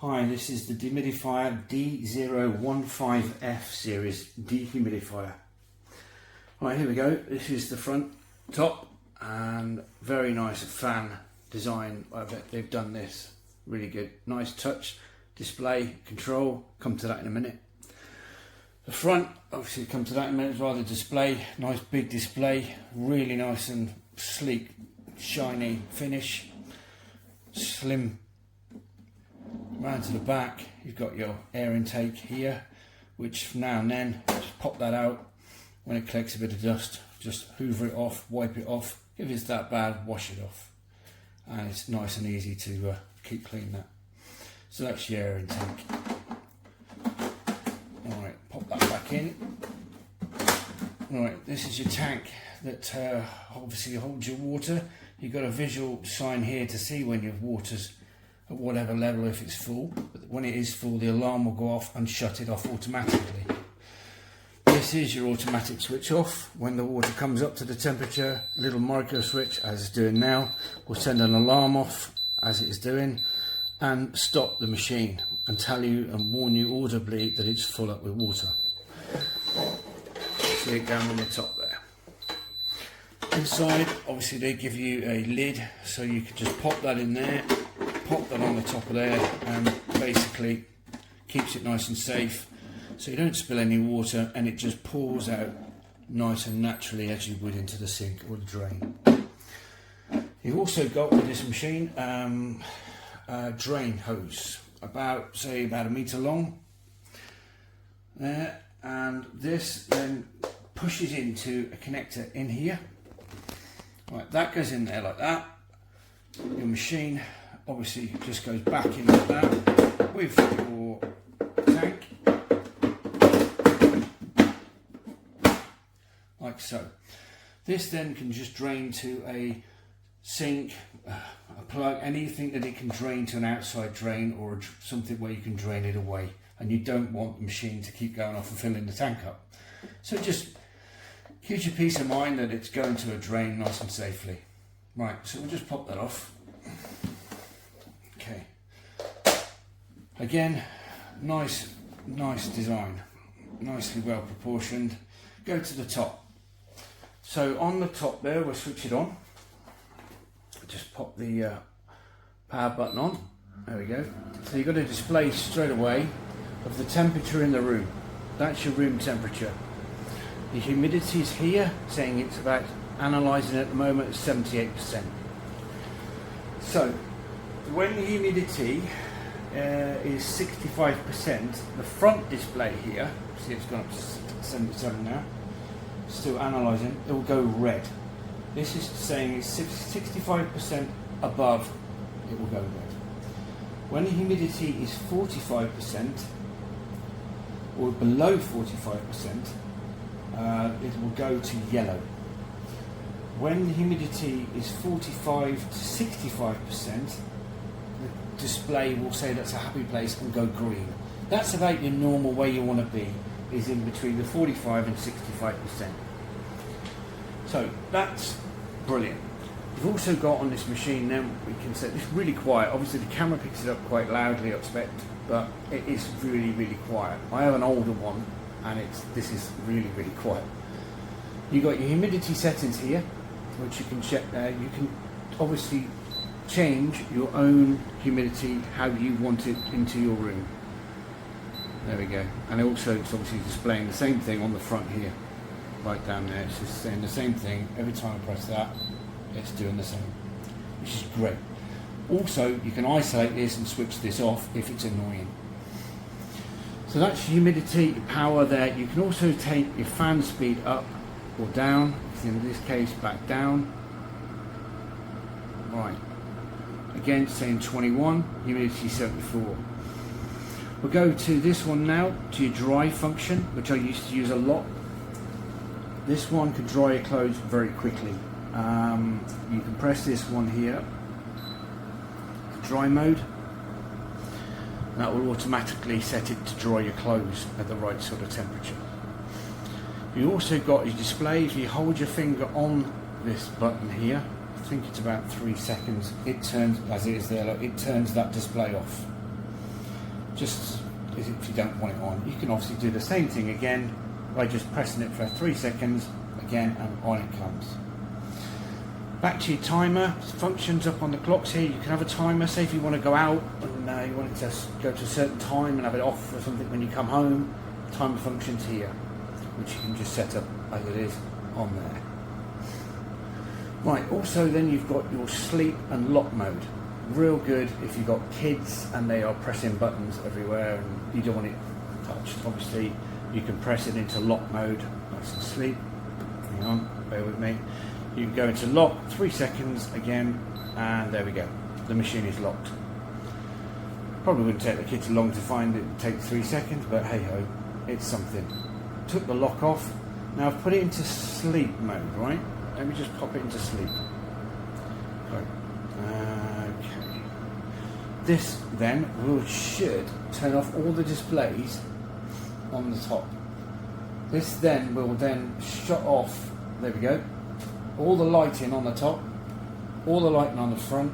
Hi, this is the dehumidifier D015F series dehumidifier. Right, here we go. This is the front top and very nice fan design. I bet they've done this really good. Nice touch display control. Come to that in a minute. The front, obviously come to that in a minute as well. The display, nice big display, really nice and sleek, shiny finish, slim. Round to the back, you've got your air intake here, which now and then, just pop that out. When it collects a bit of dust, just hoover it off, wipe it off. If it's that bad, wash it off. And it's nice and easy to keep clean that. So that's your air intake. Alright, pop that back in. Alright, this is your tank that obviously holds your water. You've got a visual sign here to see when your water's at whatever level if it's full. But when it is full, the alarm will go off and shut it off automatically. This is your automatic switch off. When the water comes up to the temperature, a little micro switch, as it's doing now, will send an alarm off as it is doing and stop the machine and tell you and warn you audibly that it's full up with water. See it down on the top there. Inside, obviously they give you a lid, so you can just pop that in there, pop that on the top of there, and basically keeps it nice and safe so you don't spill any water, and it just pours out nice and naturally as you would into the sink or the drain. You've also got with this machine a drain hose, about a metre long there, and this then pushes into a connector in here. Right, that goes in there like that. Your machine obviously just goes back in like that with your tank, like so. This then can just drain to a sink, a plug, anything that it can drain to an outside drain or something where you can drain it away, and you don't want the machine to keep going off and filling the tank up. So it just gives you peace of mind that it's going to a drain nice and safely. Right, so we'll just pop that off. Okay. Again, nice design, nicely well proportioned. Go to the top. So on the top there, we'll switch it on. Just pop the power button on. There we go. So you've got a display straight away of the temperature in the room. That's your room temperature. The humidity is here, saying it's about, analysing at the moment, at 78%. So when the humidity is 65%, the front display here, see it's gone up to 77 now, still analysing, it will go red. This is saying it's 65% above, it will go red. When the humidity is 45% or below 45%, it will go to yellow. When the humidity is 45 to 65%, the display will say that's a happy place and go green. That's about your normal way you want to be, is in between the 45 and 65%. So that's brilliant. You've also got on this machine now, we can set this really quiet. Obviously the camera picks it up quite loudly, I expect, but it is really quiet. I have an older one and this is really quiet. You've got your humidity settings here, which you can check there. You can obviously change your own humidity how you want it into your room. There we go. And also it's obviously displaying the same thing on the front here, right down there. It's just saying the same thing every time I press that. It's doing the same, which is great. Also, you can isolate this and switch this off if it's annoying. So that's humidity, power there. You can also take your fan speed up or down, in this case back down. Right, again saying 21, humidity 74. We'll go to this one now, to your dry function, which I used to use a lot. This one can dry your clothes very quickly. You can press this one here, dry mode. That will automatically set it to dry your clothes at the right sort of temperature. You also got your display. If you hold your finger on this button here, I think it's about 3 seconds, it turns, as it is there, look, it turns that display off. just as if you don't want it on. You can obviously do the same thing again by just pressing it for 3 seconds again, and on it comes. Back to your timer functions up on the clocks here. You can have a timer, say if you want to go out and you want it to go to a certain time and have it off or something when you come home, timer functions here, which you can just set up as it is on there. Right, also then you've got your sleep and lock mode. Real good if you've got kids and they are pressing buttons everywhere and you don't want it touched. Obviously you can press it into lock mode. Nice and sleep. Hang on, bear with me. You can go into lock, 3 seconds again, and there we go. The machine is locked. Probably wouldn't take the kids long to find it, take 3 seconds, but hey ho, it's something. Took the lock off. Now I've put it into sleep mode, right? Let me just pop it into sleep. Okay. This then should turn off all the displays on the top. This then will then shut off, there we go, all the lighting on the top, all the lighting on the front.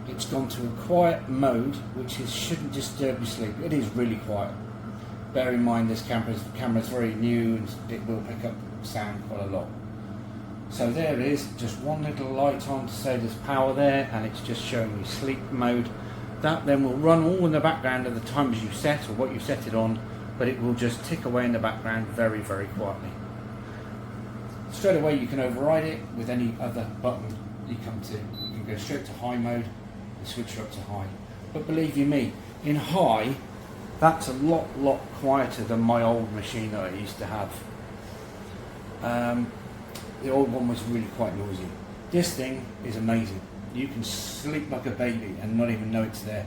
It's gone to a quiet mode, which shouldn't disturb your sleep. It is really quiet. Bear in mind this camera's very new and it will pick up sound quite a lot. So there it is, just one little light on to say there's power there, and it's just showing you sleep mode. That then will run all in the background at the times you set or what you set it on, but it will just tick away in the background very, very quietly. Straight away you can override it with any other button you come to. You can go straight to high mode and switch her up to high. But believe you me, in high, that's a lot quieter than my old machine that I used to have. The old one was really quite noisy. This thing is amazing. You can sleep like a baby and not even know it's there.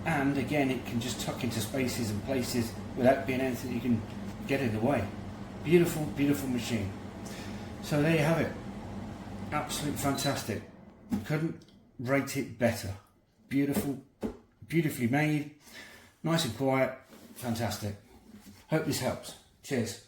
And again, it can just tuck into spaces and places without being anything you can get in the way. Beautiful, beautiful machine. So there you have it. Absolutely fantastic. Couldn't rate it better. Beautiful, beautifully made, nice and quiet, fantastic. Hope this helps. Cheers.